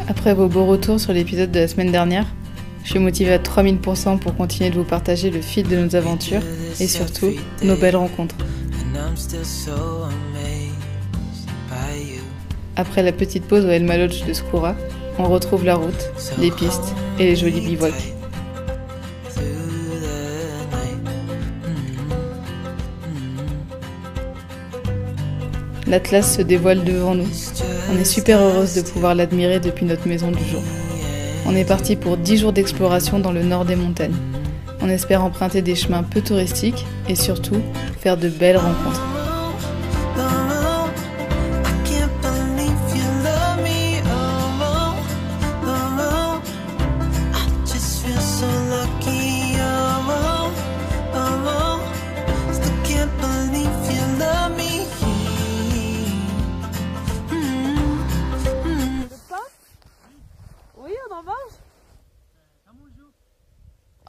Après vos beaux retours sur l'épisode de la semaine dernière, je suis motivée à 3000% pour continuer de vous partager le fil de nos aventures et surtout nos belles rencontres. Après la petite pause au Elma Lodge de Skura, on retrouve la route, les pistes et les jolis bivouacs. L'Atlas se dévoile devant nous. On est super heureuse de pouvoir l'admirer depuis notre maison du jour. On est parti pour 10 jours d'exploration dans le nord des montagnes. On espère emprunter des chemins peu touristiques et surtout faire de belles rencontres.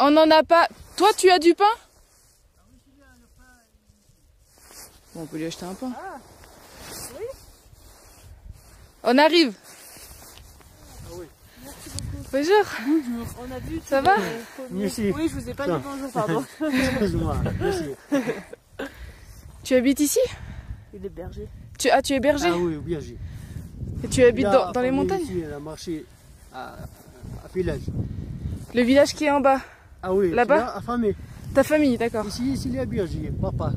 On n'en a pas. Toi, tu as du pain? Bon, on peut lui acheter un pain. Ah, oui. On arrive. Ah oui. Merci beaucoup. Bonjour. Bonjour. On a vu. Ça va? Merci. Oui, je vous ai pas dit bonjour, pardon. Excuse-moi. Merci. Tu habites ici? Il est berger. Tu es berger? Ah oui, berger. Et tu habites dans les montagnes? Ici, elle a marché à village. Le village qui est en bas? Ah oui, là-bas? Affamé. Ta famille, d'accord. Ici, il y a berger, papa.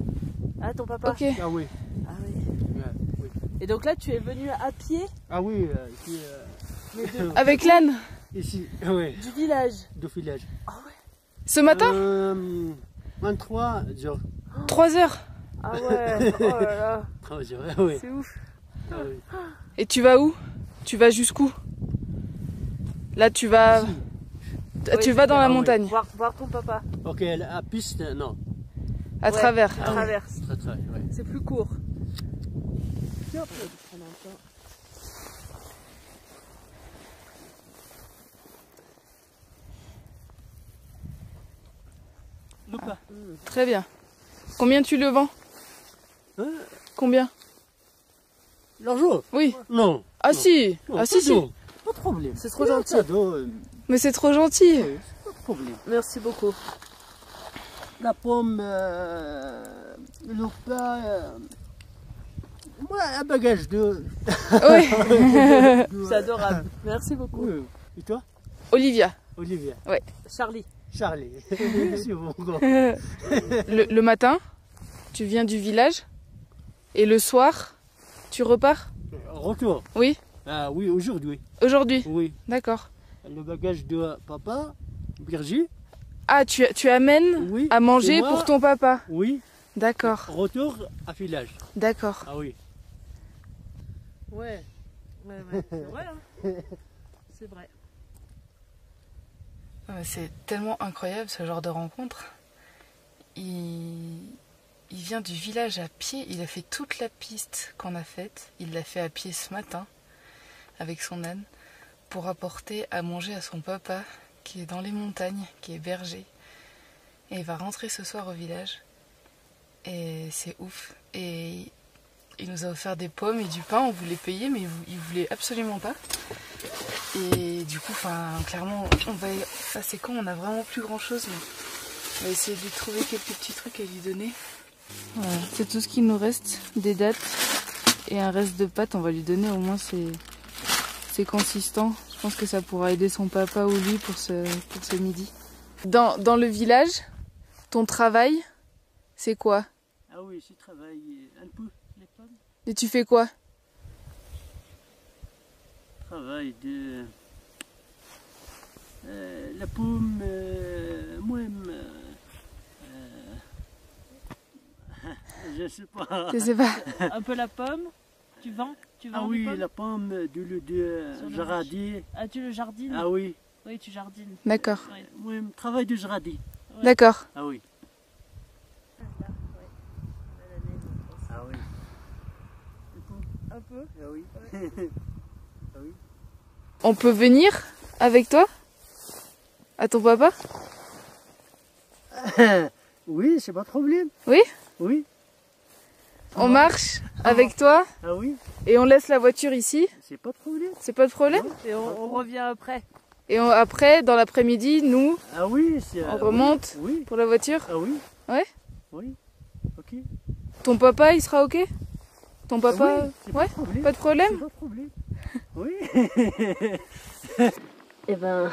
Ah, ton papa? Ok. Ah oui. Ah oui. Ouais, oui. Et donc là, tu es venu à pied? Ah oui, ici. Mais Avec l'âne? Ici, oui. du village? Du village. Ah ouais. Ce matin? 23 heures. 3 heures. Ah ouais. Oh là là. 3 heures, ah oui. C'est ouf. Ah oui. Et tu vas où? Tu vas jusqu'où? Là, tu vas... Ici. Tu vas dans la oui. montagne? Voir ton papa. Ok, la piste, non. À travers. À travers. Très, très, oui. C'est plus court. Luca. Très bien. Combien tu le vends? Hein? Combien? L'argent? Oui. Non. Ah non. si. Non, Ah si, si. cadeau. Pas de problème. C'est trop gentil. Cadeau, Mais c'est trop gentil. oui, pas de problème. Merci beaucoup. La pomme, le pain, moi, un bagage de... Oui. C'est adorable. Merci beaucoup. Oui. Et toi? Olivia. Olivia. Charlie. Charlie. Merci beaucoup. Le matin, tu viens du village et le soir, tu repars? Retour. Oui. Ah oui, aujourd'hui. Aujourd'hui. Oui. D'accord. Le bagage de papa, Birgit. Ah, tu amènes Oui. à manger Et moi, pour ton papa? Oui. D'accord. Retour à village. D'accord. Ah oui. Ouais. C'est vrai, hein. C'est vrai. C'est tellement incroyable ce genre de rencontre. Il vient du village à pied, il a fait toute la piste qu'on a faite, il l'a fait à pied ce matin avec son âne pour apporter à manger à son papa qui est dans les montagnes, qui est berger. Et il va rentrer ce soir au village et c'est ouf. Et il nous a offert des pommes et du pain, on voulait payer mais il voulait absolument pas. Et du coup, clairement, c'est quand on a vraiment plus grand chose, mais on va essayer de lui trouver quelques petits trucs à lui donner. Voilà, c'est tout ce qu'il nous reste, des dattes et un reste de pâtes. On va lui donner, au moins c'est consistant. Je pense que ça pourra aider son papa ou lui pour ce midi. Dans le village, ton travail, c'est quoi? Ah oui, je travaille un peu les pommes. Et tu fais quoi? Travail de la pomme, moi-même. Je sais pas. Je sais pas. Un peu la pomme. Tu vends Ah des oui, pommes la pomme de Sur le jardin. Ah, tu le jardines? Ah oui, Oui, tu jardines. D'accord. Ouais. moi-même travail de jardin. Ouais. D'accord. Ah oui. Ah oui. Un peu. Ah oui. Ah oui. On peut venir avec toi? À ton papa? Oui, c'est pas de problème. Oui? Oui. On marche avec toi Ah oui, et on laisse la voiture ici. c'est pas de problème. C'est pas de problème. Et on revient après. Et après, dans l'après-midi, nous, Ah oui, c'est... on remonte Oui. pour la voiture. Ah oui. Ouais. Oui. Ok. Ton papa, il sera ok? Ton papa, Oui, c'est ouais, pas de problème. pas de problème. C'est pas de problème. Oui. Eh ben,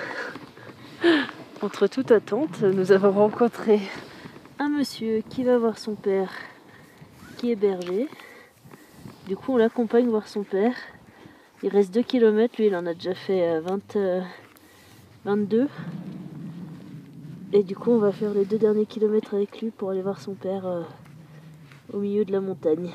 contre toute attente, nous avons rencontré un monsieur qui va voir son père, qui est berger. Du coup, on l'accompagne voir son père. Il reste 2 km, lui il en a déjà fait 22. Et du coup, on va faire les 2 derniers kilomètres avec lui pour aller voir son père au milieu de la montagne.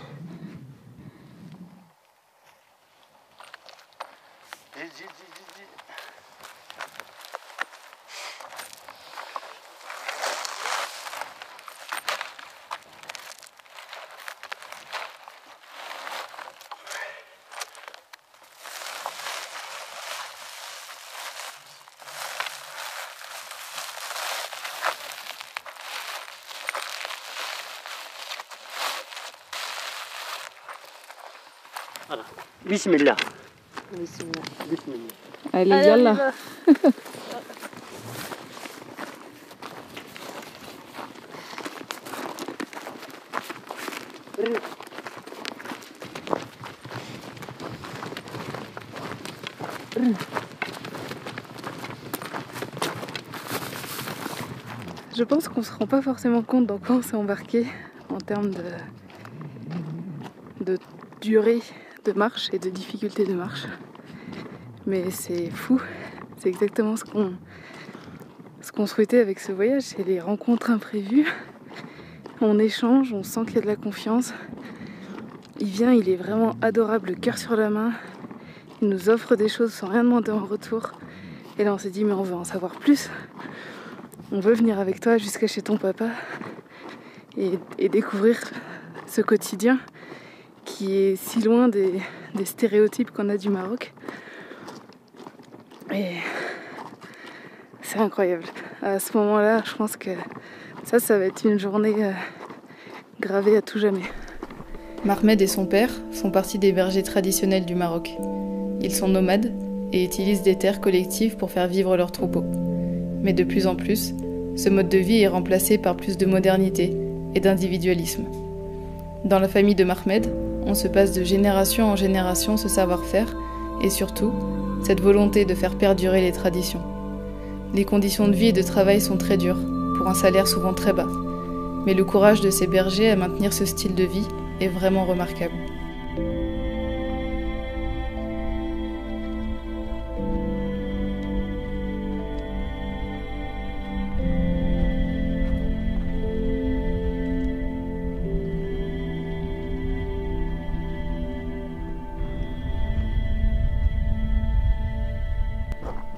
Voilà. Bismillah. Bismillah. Bismillah. Allez, Allez, on y yallah. va. Je pense qu'on se rend pas forcément compte dans quoi on s'est embarqué en termes de durée de marche et de difficulté de marche. Mais c'est fou, c'est exactement ce qu'on souhaitait avec ce voyage, c'est les rencontres imprévues. On échange, on sent qu'il y a de la confiance. Il vient, il est vraiment adorable, le cœur sur la main. Il nous offre des choses sans rien demander en retour. Et là on s'est dit mais on veut en savoir plus. On veut venir avec toi jusqu'à chez ton papa et découvrir ce quotidien qui est si loin des stéréotypes qu'on a du Maroc. Et c'est incroyable. À ce moment-là, je pense que ça va être une journée gravée à tout jamais. Mahmed et son père font partie des bergers traditionnels du Maroc. Ils sont nomades et utilisent des terres collectives pour faire vivre leurs troupeaux. Mais de plus en plus, ce mode de vie est remplacé par plus de modernité et d'individualisme. Dans la famille de Mahmed, on se passe de génération en génération ce savoir-faire et surtout, cette volonté de faire perdurer les traditions. Les conditions de vie et de travail sont très dures, pour un salaire souvent très bas. Mais le courage de ces bergers à maintenir ce style de vie est vraiment remarquable.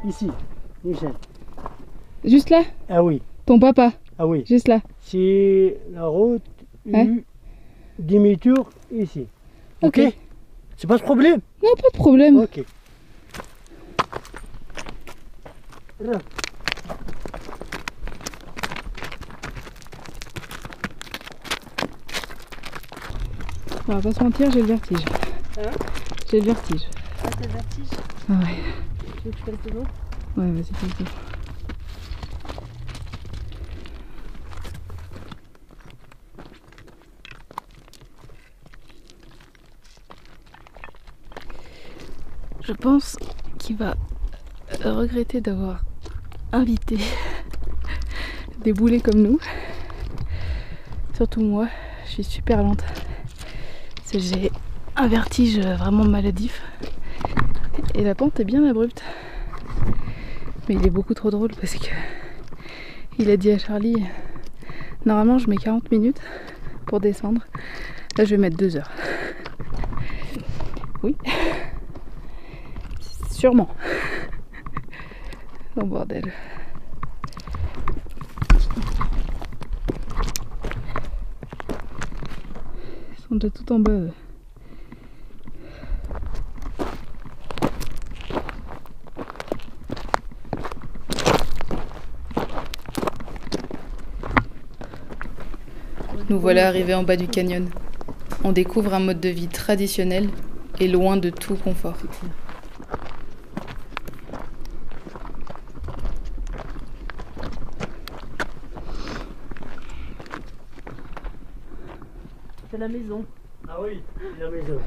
Ici, Michel. Juste là, Ah oui, ton papa, ah oui. juste là. C'est la route, Ouais. demi-tour ici. Ok. Ok. C'est pas de problème. Non, pas de problème. Ok. Là. On va pas se mentir, j'ai le vertige. Hein? J'ai le vertige. Ah, t'as le vertige? Ah ouais. Tu veux que je fasse de l'eau? Ouais, vas-y, vas-y. Je pense qu'il va regretter d'avoir invité des boulets comme nous. Surtout moi, je suis super lente. Parce que j'ai un vertige vraiment maladif. Et la pente est bien abrupte. Mais il est beaucoup trop drôle parce que il a dit à Charlie, normalement je mets 40 minutes pour descendre. Là je vais mettre 2 heures. Oui. Sûrement. Oh bordel. Ils sont déjà tout en bas. Eux. Nous voilà arrivés en bas du canyon. on découvre un mode de vie traditionnel et loin de tout confort. C'est la maison. Ah oui, c'est la maison.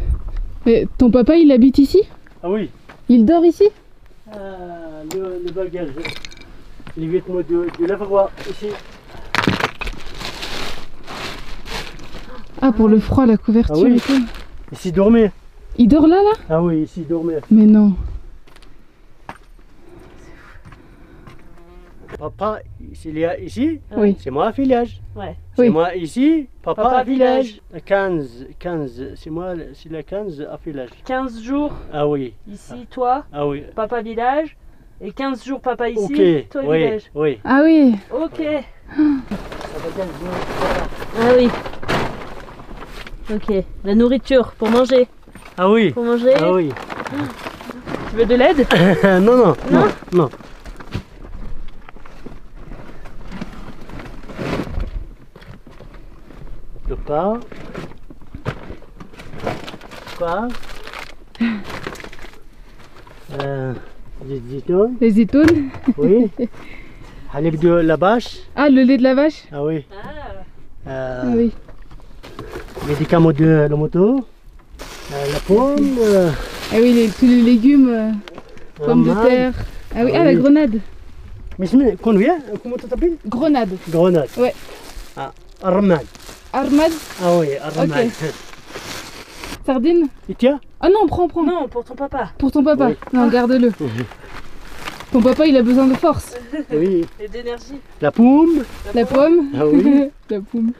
Mais ton papa, il habite ici? Ah oui, Il dort ici? le bagage, les vêtements de lavabo ici. Ah, pour le froid, la couverture Ah oui. et tout. Ici dormir. Il dort là, là? Ah oui, ici dormir. Mais non. Papa, s'il y a ici, Oui. c'est moi village. Ouais. C'est Oui. moi ici, papa, Papa village. 15, c'est moi, c'est la 15 à village. 15 jours Ah oui, ici, toi, ah oui. papa village. Et 15 jours papa ici, Ok, toi oui, village. oui. Ah oui. Ok. Ça fait 15 jours. Ah oui. Ok. La nourriture pour manger. Ah oui, Pour manger. ah oui. Tu veux de l'aide? Non, non, non, non. Le pain. Quoi? Des zitoun, Les zitoun. oui. Halib de la vache. Ah, le lait de la vache. Ah oui. Ah oui. Médicaments de la moto. La pomme. Ah oui, tous les légumes, pommes de rhumade. terre. Ah oui, Ah ah la oui. grenade. Mais combien? Comment ça s'appelle? Grenade. Grenade. Ouais. Ah, armad. Armade. Ah oui, armad. Ok. Sardine. Et tiens? Ah non, prends. Non, pour ton papa. Pour ton papa. Oui. Non, garde-le. Ton papa, il a besoin de force. Oui. Et d'énergie. La pomme. La pomme. Ah oui. La pomme.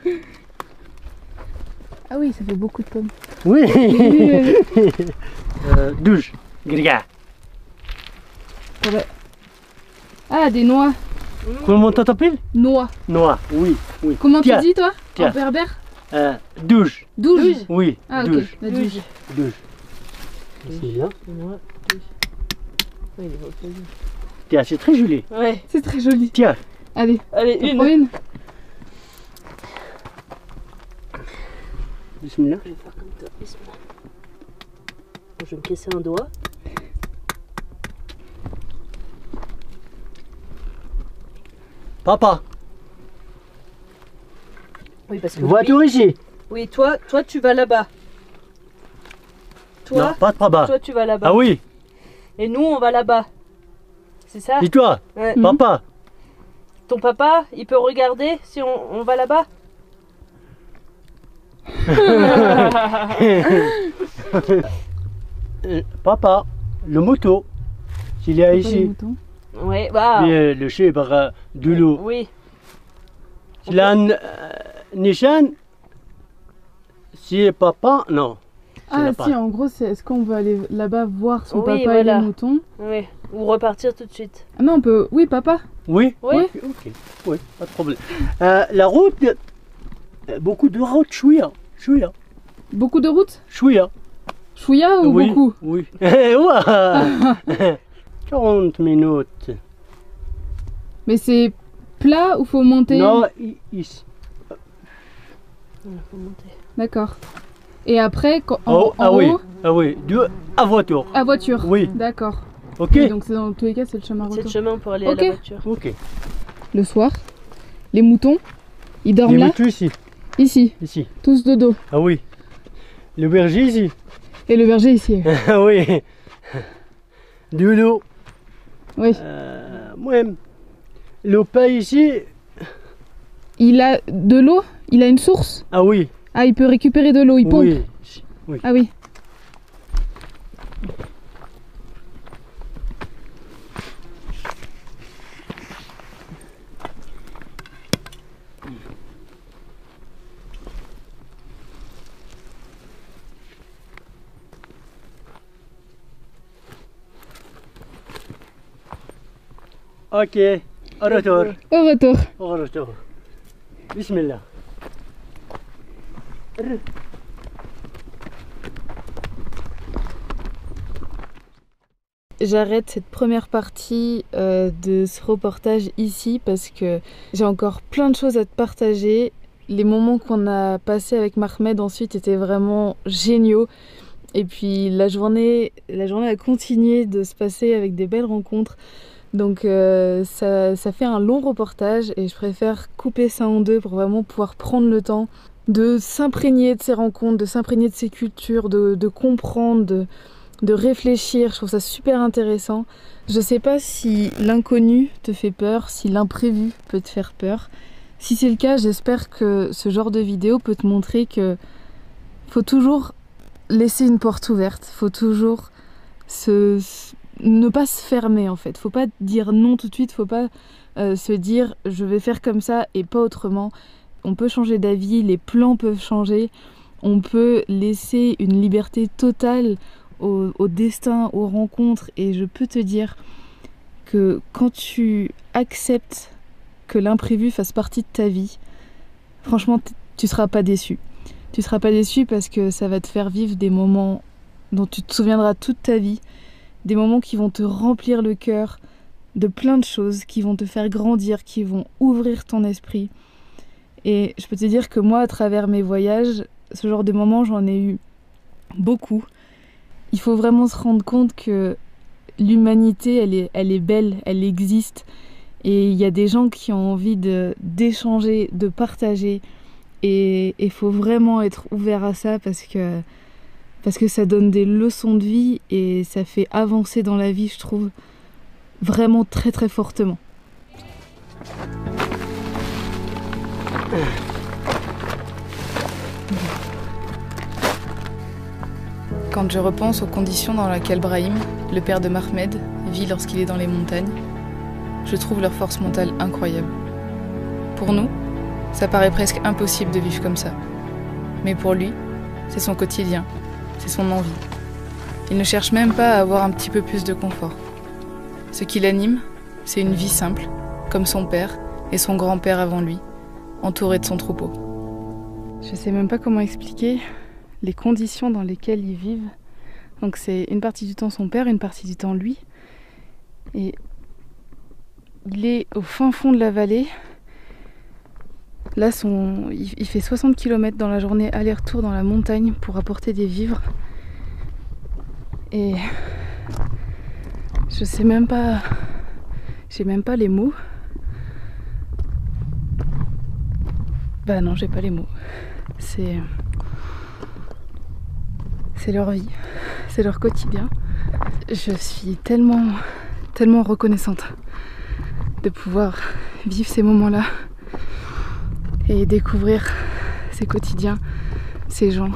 Ah oui, ça fait beaucoup de pommes. Oui. Douche. Grga. Ah, des noix. Comment ça s'appelle? Noix. Noix. Oui, oui. Comment Tiens. tu dis, toi? Tiens. En berbère? Douche. Douge. Oui. Ah, ok. Douche. La douge. Douche. Ici, là. Oui, il est reposé. Tiens, c'est très joli. Ouais. C'est très joli. Tiens. Allez, Allez, t'en prends une. une. Bismillah. Je vais faire comme toi. Bismillah. Je vais me casser un doigt. Papa. Oui, parce que Voiture ici. oui, toi, tu vas là-bas. Non, Toi, pas de papa. toi, tu vas là-bas. Ah oui. Et nous, on va là-bas. C'est ça? Et toi? Ouais. Papa. Ton papa, il peut regarder si on va là-bas? Papa. Le moto. S'il y a Pas les ici. moutons. Ouais, bah. Le chèvre de l'eau. Oui. S'il a un Nishan. Si papa. Non. Ah la si, part. en gros, est-ce qu'on veut aller là-bas voir son Oui, papa et voilà. les moutons? Oui. Ou repartir tout de suite. Ah non, on peut... Oui, papa. Oui. Oui. Ok. Oui, pas de problème. La route. Beaucoup de routes. Chouïa. Beaucoup de routes? Chouïa. Chouïa ou Oui. beaucoup? Oui. Ouah. 40 minutes. Mais c'est plat ou faut monter? Non, ici. Faut monter. D'accord. Et après, en Oh, ah haut, oui. Ah oui. À voiture. à voiture? Oui. D'accord. Ok. Oui, donc c'est dans tous les cas, c'est le chemin C'est le retour. chemin pour aller Ok. à la voiture. Ok. Le soir, les moutons, ils dorment Les là, moutons ici. ici, Ici. tous de dos. Ah oui. Le berger ici. Et le berger ici. Ah oui. De l'eau. Oui. Moi-même. Le pain ici. Il a de l'eau? Il a une source? Ah oui. Ah, il peut récupérer de l'eau, il pompe? Oui. Oui. Ah oui. Ok. Au retour. Au retour. Au retour. Bismillah. J'arrête cette première partie de ce reportage ici parce que j'ai encore plein de choses à te partager. les moments qu'on a passés avec Mahmed ensuite étaient vraiment géniaux. Et puis la journée a continué de se passer avec des belles rencontres. Donc ça fait un long reportage et je préfère couper ça en deux pour vraiment pouvoir prendre le temps de s'imprégner de ces rencontres, de s'imprégner de ces cultures, de comprendre, de réfléchir. Je trouve ça super intéressant. Je sais pas si l'inconnu te fait peur, si l'imprévu peut te faire peur. Si c'est le cas, j'espère que ce genre de vidéo peut te montrer que faut toujours laisser une porte ouverte, faut toujours ne pas se fermer en fait. Faut pas dire non tout de suite, faut pas se dire je vais faire comme ça et pas autrement. On peut changer d'avis, les plans peuvent changer, on peut laisser une liberté totale au destin, aux rencontres, et je peux te dire que quand tu acceptes que l'imprévu fasse partie de ta vie, franchement tu seras pas déçu. Tu seras pas déçu parce que ça va te faire vivre des moments dont tu te souviendras toute ta vie, des moments qui vont te remplir le cœur de plein de choses, qui vont te faire grandir, qui vont ouvrir ton esprit. Et je peux te dire que moi, à travers mes voyages, ce genre de moments, j'en ai eu beaucoup. Il faut vraiment se rendre compte que l'humanité, elle est belle, elle existe. Et il y a des gens qui ont envie d'échanger, de partager. Et il faut vraiment être ouvert à ça parce que ça donne des leçons de vie et ça fait avancer dans la vie, je trouve, vraiment très très fortement. Quand je repense aux conditions dans lesquelles Brahim, le père de Mahmed, vit lorsqu'il est dans les montagnes, je trouve leur force mentale incroyable. Pour nous, ça paraît presque impossible de vivre comme ça. Mais pour lui, c'est son quotidien, c'est son envie. Il ne cherche même pas à avoir un petit peu plus de confort. Ce qui l'anime, c'est une vie simple, comme son père et son grand-père avant lui, entouré de son troupeau. Je sais même pas comment expliquer les conditions dans lesquelles ils vivent. Donc c'est une partie du temps son père, une partie du temps lui. Et il est au fin fond de la vallée. Là, il fait 60 km dans la journée aller-retour dans la montagne pour apporter des vivres. Et je sais même pas, j'ai même pas les mots. Bah non, j'ai pas les mots. C'est leur vie, c'est leur quotidien. Je suis tellement reconnaissante de pouvoir vivre ces moments-là et découvrir ces quotidiens, ces gens.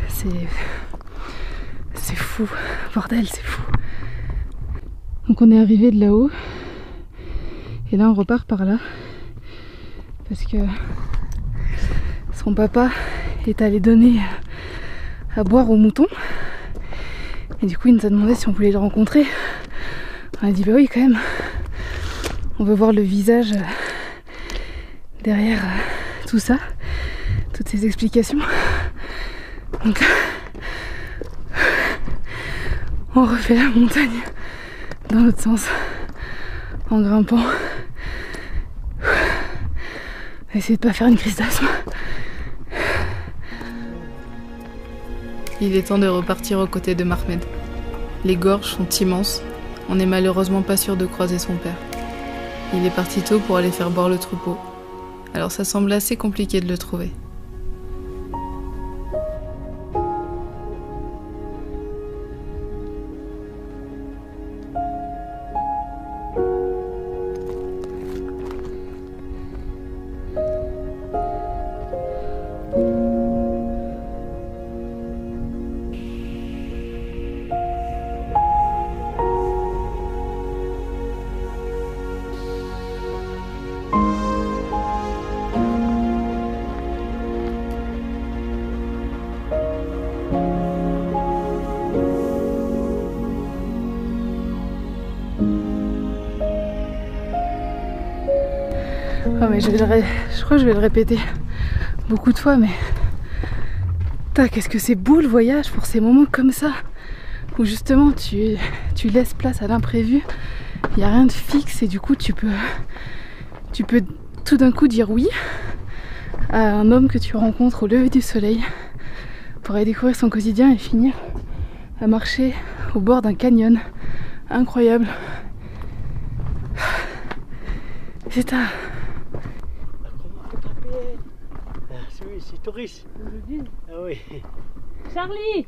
C'est fou, bordel, c'est fou. Donc on est arrivé de là-haut et là on repart par là parce que son papa est allé donner à boire aux moutons et du coup il nous a demandé si on voulait le rencontrer. On a dit bah oui quand même, on veut voir le visage derrière tout ça, toutes ces explications. Donc on refait la montagne dans l'autre sens en grimpant. On va essayer de pas faire une crise d'asthme. Il est temps de repartir aux côtés de Mahmed. Les gorges sont immenses. On n'est malheureusement pas sûr de croiser son père. Il est parti tôt pour aller faire boire le troupeau. Alors ça semble assez compliqué de le trouver. Oh mais je crois que je vais le répéter beaucoup de fois, mais qu'est-ce que c'est beau le voyage pour ces moments comme ça où justement tu laisses place à l'imprévu, il n'y a rien de fixe et du coup tu peux tout d'un coup dire oui à un homme que tu rencontres au lever du soleil pour aller découvrir son quotidien et finir à marcher au bord d'un canyon incroyable. C'est un... Comment attraper? C'est touriste. Ah oui. Charlie.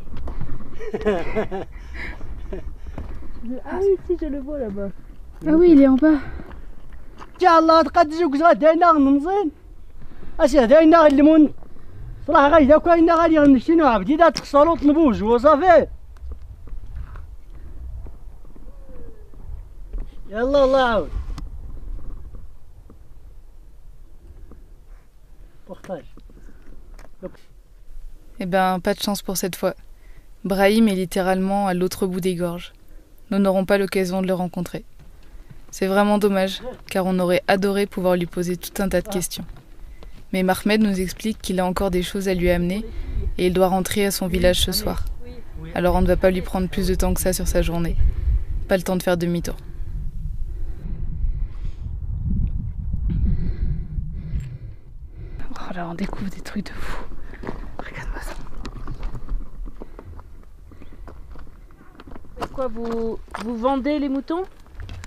Ah oui, si, je le vois là-bas. Ah oui, il est en bas. يلا تقدسوك هدينا نمزين اش هدينا الليمون صراحه غير اذا كاين غادي غنمشيو عبدي دا تخسروا طلبوج وصافي يلا الله يعاود بورتاج. Eh ben, pas de chance pour cette fois. Brahim est littéralement à l'autre bout des gorges. Nous n'aurons pas l'occasion de le rencontrer. C'est vraiment dommage, car on aurait adoré pouvoir lui poser tout un tas de questions. Mais Mahmed nous explique qu'il a encore des choses à lui amener et il doit rentrer à son village ce soir. Alors on ne va pas lui prendre plus de temps que ça sur sa journée. Pas le temps de faire demi-tour. Oh là, on découvre des trucs de fou. Regarde-moi ça. Pourquoi vous vendez les moutons?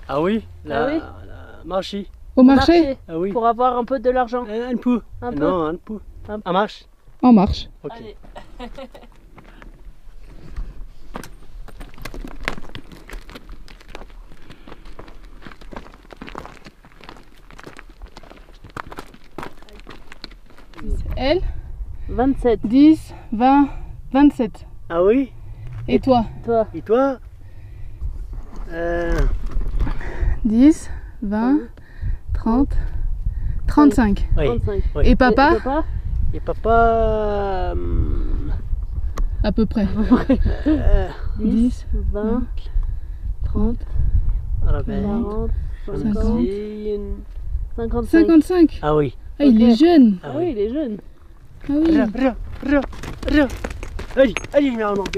Ah oui, Ah oui. la marché. Au marché? Ah oui. Pour avoir un peu de l'argent. Un peu. Un peu. Non, un peu. Un peu. Ça marche. En marche. Ok. Allez. Elle, 27. 10, 20, 27. Ah oui. Et toi? Toi? Et toi 10, 20, 30, 35. Oui. 35. Oui. Et papa? Papa? Et papa À peu près. 10, 20, 30, 40, 40, 50. 55. 55. Ah oui. Ah, il est jeune. Ah oui, il est jeune. Ah oui. Allez, allez,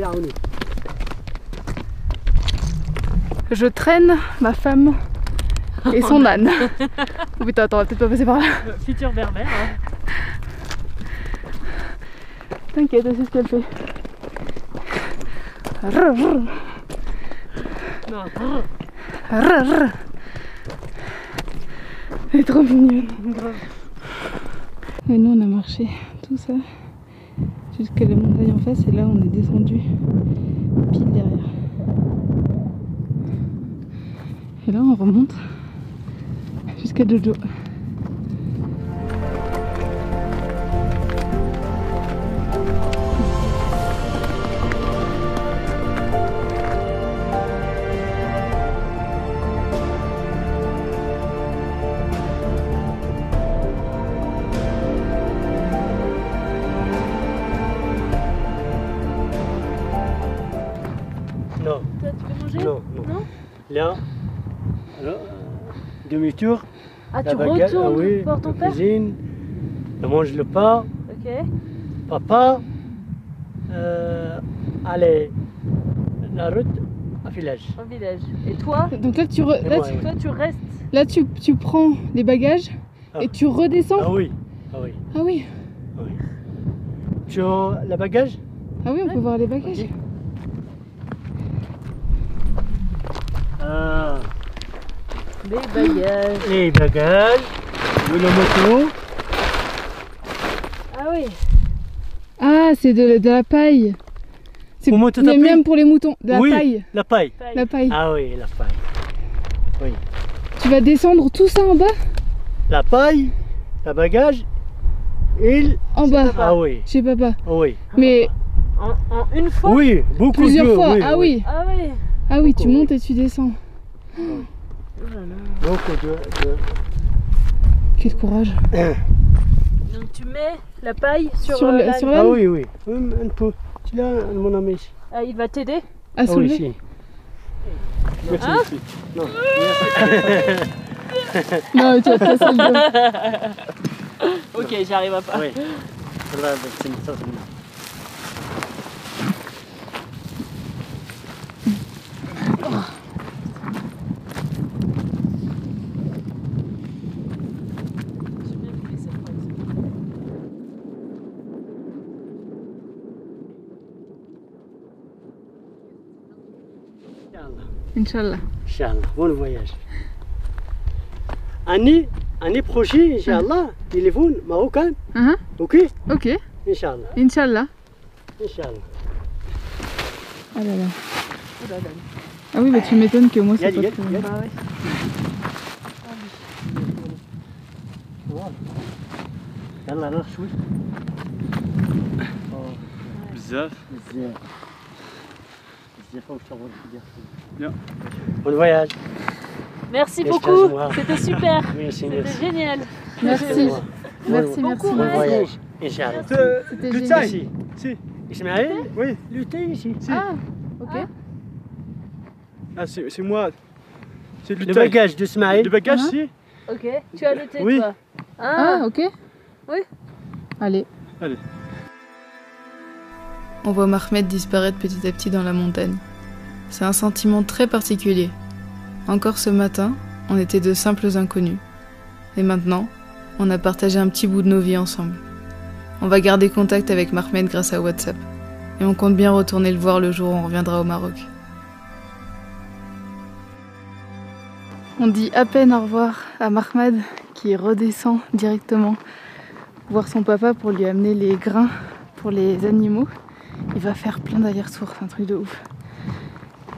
Je traîne ma femme et son âne. Oh putain, attends, on va peut-être pas passer par là. Futur berbère. Hein. T'inquiète, elle sait ce qu'elle fait. Non. Elle est trop mignonne. Et nous on a marché tout ça jusqu'à la montagne en face et là on est descendu pile derrière. Et là on remonte jusqu'à Jojo. Non, Toi, tu peux manger? non, non. Non. Là, alors, demi-tour. Ah, La tu baguette, retournes ah oui, voir ton la père? cuisine. Je mange le pain. Ok. Papa, allez, la route au village. Au village. Et toi? Donc là tu, Et moi, Toi, tu restes. là, tu prends les bagages Ah. et tu redescends. Ah oui, ah oui, Ah oui. ah oui. Sur le bagage? Ah oui, on peut voir les bagages. Ok. Ah, Les bagages. les bagages, le moto. Ah oui. Ah, c'est de la paille. C'est Pour moto mais tapis? même pour les moutons, de la Oui, paille. la paille. Paille. La paille. Ah oui, la paille. Oui. Tu vas descendre tout ça en bas? La paille, le bagage, et En bas. ah oui, Chez papa. oui. Mais En une fois? Oui, beaucoup plusieurs de fois. oui, Ah oui. Ah oui. Ah oui, tu Beaucoup, montes et tu descends. Oh là là. Beaucoup de... Quel courage. Donc tu mets la paille sur, Sur le- l'âne. sur Ah oui, oui, un peu. Tu l'as, mon ami. Ah, il va t'aider? À Ah oui, soulever. si. Merci, Hein? merci. Non, merci. Non, mais tu vas te casser le dos. Ok, j'y arrive pas. Oui. Voilà, c'est une sorte de- Inch'Allah. Inch'Allah, bon voyage. Année prochaine, Inch'Allah, téléphone marocain, ok? Ok. Inch'Allah. Inch'Allah. Inch'Allah. Ah là là. Ah oui, bah tu m'étonnes que moi c'est pas Yad, trop... yad. Bah ouais. يلا نروح شوي. بزاف. Bon voyage. Merci Excuse-moi. beaucoup, c'était super. Merci, C'était merci. génial. Merci. Merci, Bon merci. Bon courage. voyage. Inch'Allah. C'était Le génial. Ici. Si, Ismaël, oui. lutter ici. Ah, ok. Ah, c'est moi. C'est Le bagage d'Ismaël. Le bagage, Hein? si. Ok, tu as le thé Oui. toi. Ah, ok. Oui. Allez. Allez. On voit Mahmed disparaître petit à petit dans la montagne. C'est un sentiment très particulier. Encore ce matin, on était de simples inconnus. Et maintenant, on a partagé un petit bout de nos vies ensemble. On va garder contact avec Mahmed grâce à WhatsApp. Et on compte bien retourner le voir le jour où on reviendra au Maroc. On dit à peine au revoir à Mahmed qui redescend directement voir son papa pour lui amener les grains pour les animaux. Il va faire plein d'allers-retours, c'est un truc de ouf.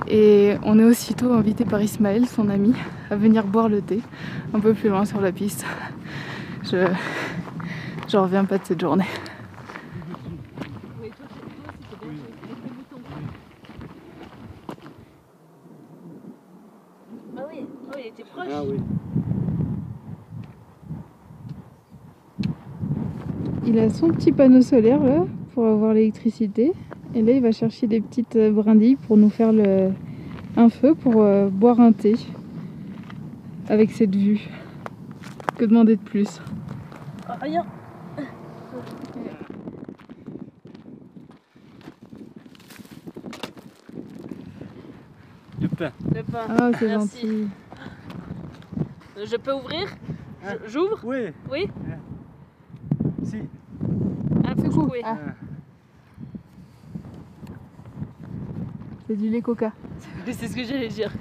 Et on est aussitôt invité par Ismaël, son ami, à venir boire le thé un peu plus loin sur la piste. J'en reviens pas de cette journée. Ah oui, oh, il était proche. Ah oui. Il a son petit panneau solaire là pour avoir l'électricité. Et là il va chercher des petites brindilles pour nous faire un feu pour boire un thé avec cette vue. Que demander de plus? Oh, rien. Le pain. Le pain. Ah c'est Merci. gentil. Je peux ouvrir? J'ouvre? Oui. Oui? Si. Un peu coup. coué. Ah. C'est du lait coca. C'est ce que j'allais dire.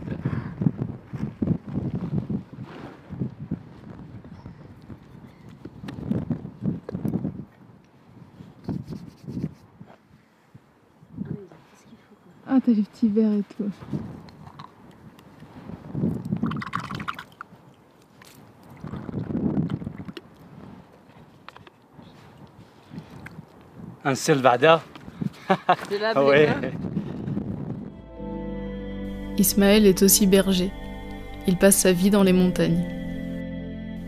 Ah t'as les petits verres et tout. Un sel بعدها. De la Ah ouais. Ismaël est aussi berger. Il passe sa vie dans les montagnes.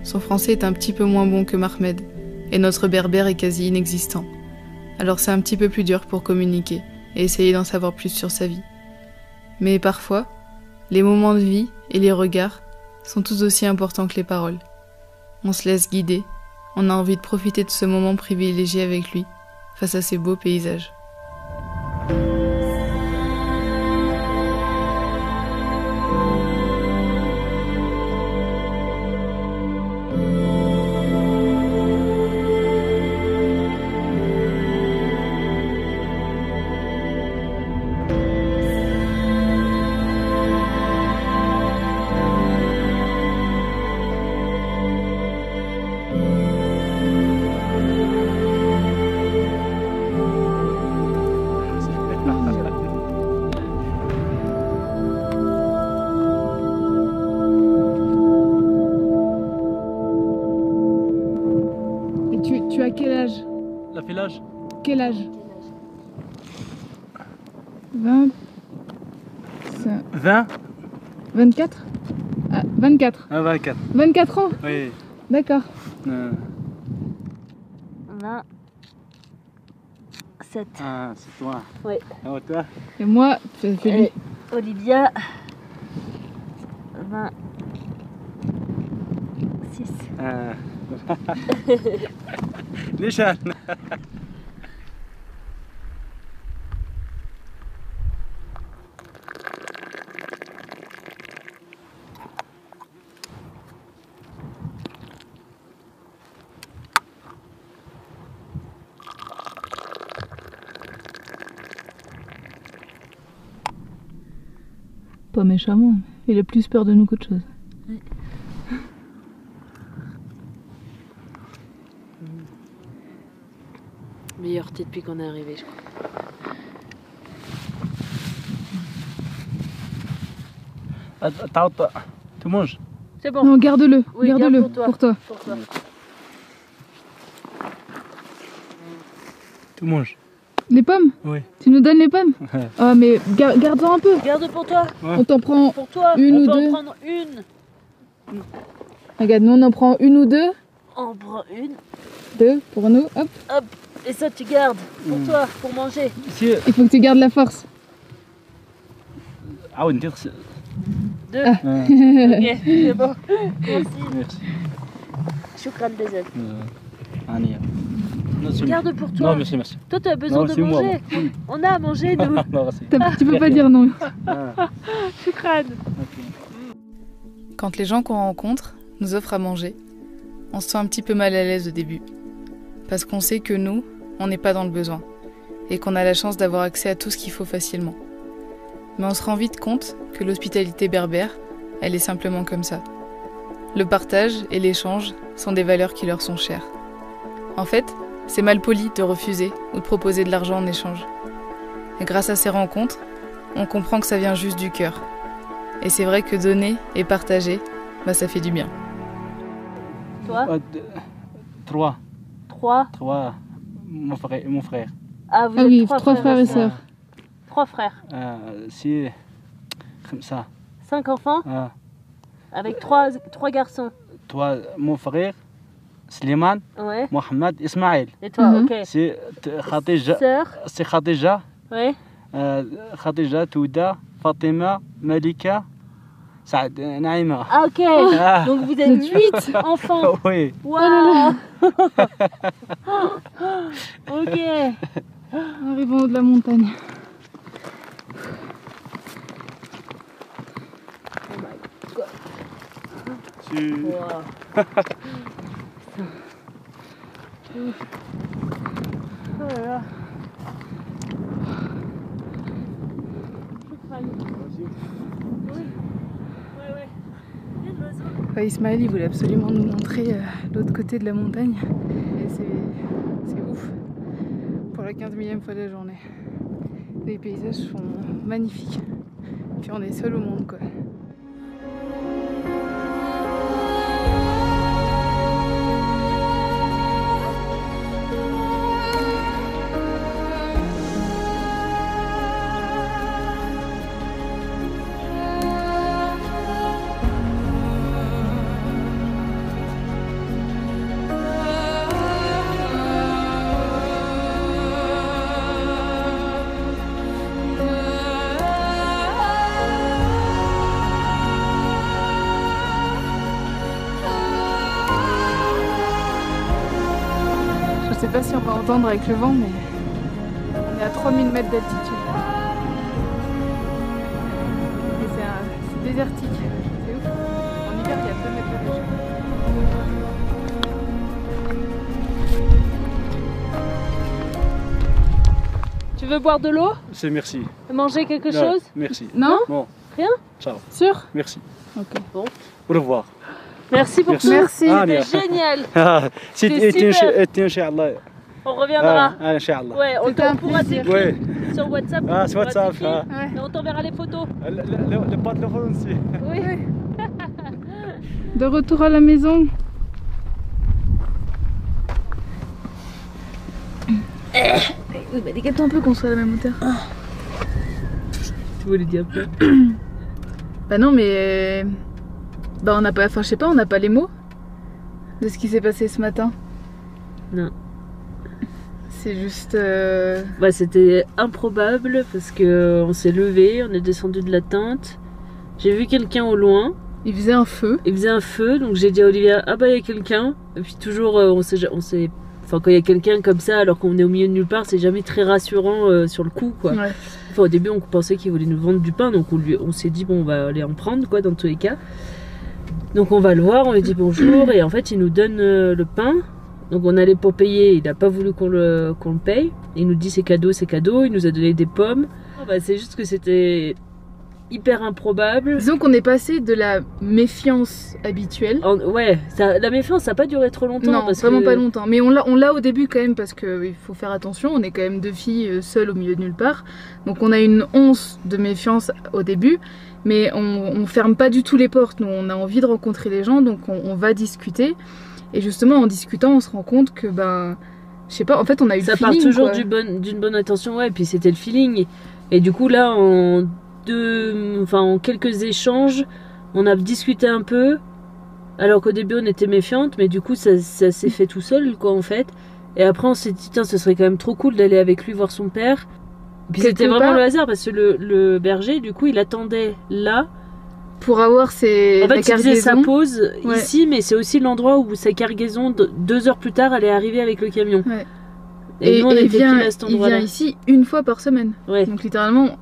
Son français est un petit peu moins bon que Mahmed, et notre berbère est quasi inexistant. Alors c'est un petit peu plus dur pour communiquer et essayer d'en savoir plus sur sa vie. Mais parfois, les moments de vie et les regards sont tout aussi importants que les paroles. On se laisse guider, on a envie de profiter de ce moment privilégié avec lui, face à ces beaux paysages. Et tu as quel âge? La village. Quel âge? 20... 20. 24? Ah, 24. Ah, 24. 24 ans? Oui. D'accord. 7. Ah, c'est toi. Oui. Ah, toi. Et moi, c'est lui. Et Olivia. 26. Ah. نيشان. Pas méchamment. Il a plus peur de nous qu'autre chose. Oui. Meilleure thé depuis qu'on est arrivé, je crois. Tu manges? C'est bon. Non, garde-le. Oui, garde-le garde pour toi. Pour toi. Tu manges? Les pommes? Oui. Tu nous donnes les pommes? Ah, mais garde-en un peu. Garde pour toi. Ouais. On t'en prend Pour toi. Une on ou peut deux. en prendre une. Regarde, nous on en prend une ou deux. On prend une. Deux pour nous. Hop. Hop. Et ça, tu gardes pour toi, pour manger. Si. Il faut que tu gardes la force. Ah oui, dire. Deux. Ah. Ok, c'est bon. Merci. Merci. Choukran Bezel. Ania. Non, c'est Garde pour toi. Non, merci, merci. Toi, tu as besoin Non, de c'est moi, manger. On a à manger, nous. Non, merci. Tu peux pas dire non. Choukran. Quand les gens qu'on rencontre nous offrent à manger, on se sent un petit peu mal à l'aise au début. Parce qu'on sait que nous, on n'est pas dans le besoin. Et qu'on a la chance d'avoir accès à tout ce qu'il faut facilement. Mais on se rend vite compte que l'hospitalité berbère, elle est simplement comme ça. Le partage et l'échange sont des valeurs qui leur sont chères. En fait, c'est mal poli de refuser ou de proposer de l'argent en échange. Et grâce à ces rencontres, on comprend que ça vient juste du cœur. Et c'est vrai que donner et partager, ça fait du bien. Toi, Trois. trois. Mon frère. Ah, vous Ah êtes oui, trois trois frères et sœurs. Trois frères. Si. Comme ça. 5 enfants avec trois garçons. Toi, mon frère, Slimane, Ouais. Mohamed, Ismaël. Et toi, Mhm. ok. C'est Khadija. Sœur. C'est Khadija. Ouais. Khadija, Touda, Fatima, Malika, Saad, Naïma. Ah, ok. Ah, Donc vous êtes 8 enfants. oui. Waouh. Ok. Arrivons au haut de la montagne. Wow. Oh là là. Ismaël, il voulait absolument nous montrer l'autre côté de la montagne. Et c'est ouf. Pour la 15e fois de la journée. Les paysages sont magnifiques. Puis on est seul au monde, quoi. Je sais pas si on va entendre avec le vent, mais on est à 3000 mètres d'altitude. Et c'est désertique, c'est ouf. En hiver, il y a 2 mètres de neige. Tu veux boire de l'eau? C'est merci. Manger quelque chose? Merci. Non? Bon. Rien? Ciao. Sûr? Merci. Ok. Bon. Au revoir. Merci pour Merci. tout. Merci. C'était génial. C'était super. Inch'Allah. On reviendra. Inch'Allah. Ouais, C'était un pourra plaisir. t'écrire Oui. sur WhatsApp. Ah, sur on pourra WhatsApp. t'écrire. Ah. Ouais. Et on t'enverra les photos. Le patron aussi. Oui. De retour à la maison. Oui, bah décale-toi un peu qu'on soit à la même hauteur. Tu voulais dire quoi? Bah non, mais bah on n'a pas, enfin je sais pas, on n'a pas les mots de ce qui s'est passé ce matin. Non. C'est juste. Bah, c'était improbable parce que on s'est levé, on est descendu de la tente. J'ai vu quelqu'un au loin. Il faisait un feu. Il faisait un feu, donc j'ai dit à Olivia, ah bah il y a quelqu'un. Et puis toujours, on sait, enfin quand il y a quelqu'un comme ça, alors qu'on est au milieu de nulle part, c'est jamais très rassurant sur le coup, quoi. Ouais. Enfin, au début, on pensait qu'il voulait nous vendre du pain, donc on s'est dit bon, on va aller en prendre, quoi, dans tous les cas. Donc on va le voir, on lui dit bonjour, et en fait il nous donne le pain. Donc on allait pour payer, il n'a pas voulu qu'on le paye. Il nous dit c'est cadeau, il nous a donné des pommes. Oh, bah, c'est juste que c'était hyper improbable. Disons qu'on est passé de la méfiance habituelle. Ouais, la méfiance ça n'a pas duré trop longtemps. Non, vraiment pas longtemps. Mais on l'a au début quand même parce qu'il faut faire attention. On est quand même 2 filles seules au milieu de nulle part. Donc on a une once de méfiance au début. Mais on ferme pas du tout les portes. Nous, on a envie de rencontrer les gens. Donc on va discuter. Et justement, en discutant, on se rend compte que, je sais pas, en fait, on a eu le feeling. Ça part toujours d'une bonne intention, ouais. Et puis c'était le feeling. Et du coup, là, en quelques échanges, on a discuté un peu, alors qu'au début on était méfiante, mais du coup ça s'est fait tout seul, quoi, en fait. Et après on s'est dit, tiens, ce serait quand même trop cool d'aller avec lui voir son père. Puis c'était vraiment le hasard, parce que le berger, du coup, il attendait là. Pour avoir sa il faisait sa pause ici, mais c'est aussi l'endroit où sa cargaison, 2 heures plus tard, elle est arrivée avec le camion. Ouais. Et nous, on était pile à cet endroit-là. Il vient ici 1 fois par semaine. Ouais. Donc littéralement...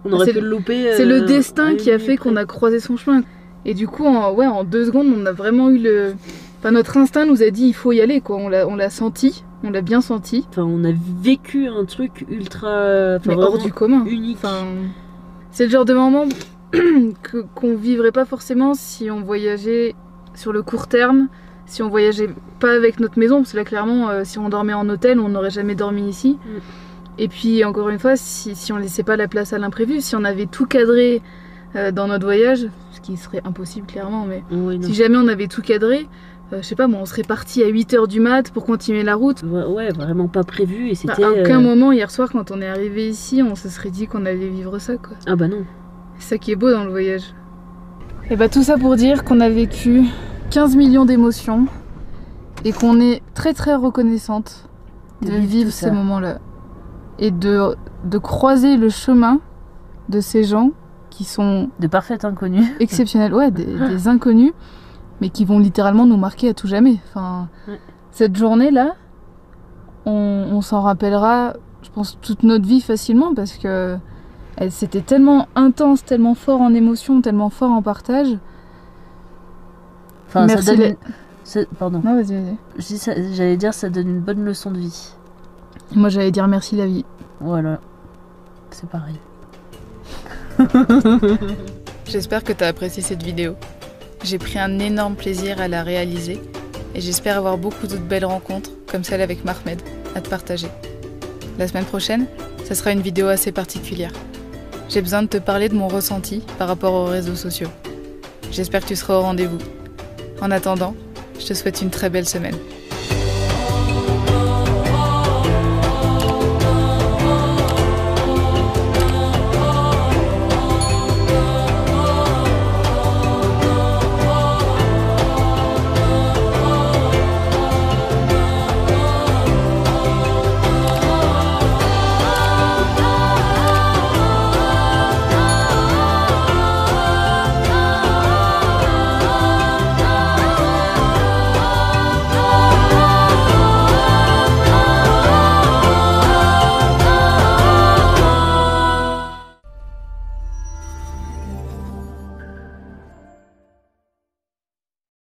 On aurait pu le louper. C'est le destin qui a fait qu'on a croisé son chemin. Et du coup, en 2 secondes, on a vraiment eu le... Enfin, notre instinct nous a dit il faut y aller, quoi. On l'a senti, on l'a bien senti. Enfin, on a vécu un truc ultra... Mais hors du commun. Unique. Enfin, c'est le genre de moment qu'on vivrait pas forcément si on voyageait sur le court terme, si on voyageait pas avec notre maison, parce que là, clairement, si on dormait en hôtel, on n'aurait jamais dormi ici. Et puis encore une fois, si on laissait pas la place à l'imprévu, si on avait tout cadré dans notre voyage, ce qui serait impossible clairement, mais si jamais on avait tout cadré, je sais pas moi, on serait parti à 8h du mat pour continuer la route. Ouais, vraiment pas prévu. Et c'était... à aucun moment hier soir quand on est arrivé ici, on se serait dit qu'on allait vivre ça, quoi. Ah bah non. C'est ça qui est beau dans le voyage. Et bah tout ça pour dire qu'on a vécu 15 millions d'émotions et qu'on est très très reconnaissante de vivre ces moments-là. Et de croiser le chemin de ces gens qui sont... De parfaits inconnus. Exceptionnels, ouais, des inconnus, mais qui vont littéralement nous marquer à tout jamais. Enfin, cette journée-là, on s'en rappellera, je pense, toute notre vie facilement, parce que c'était tellement intense, tellement fort en émotion, tellement fort en partage. Enfin, merci. Pardon. Non, vas-y. J'allais dire, ça donne une bonne leçon de vie. Moi j'allais dire merci la vie. Voilà, c'est pareil. J'espère que tu as apprécié cette vidéo. J'ai pris un énorme plaisir à la réaliser et j'espère avoir beaucoup d'autres belles rencontres comme celle avec Mahmed à te partager. La semaine prochaine, ça sera une vidéo assez particulière. J'ai besoin de te parler de mon ressenti par rapport aux réseaux sociaux. J'espère que tu seras au rendez-vous. En attendant, je te souhaite une très belle semaine.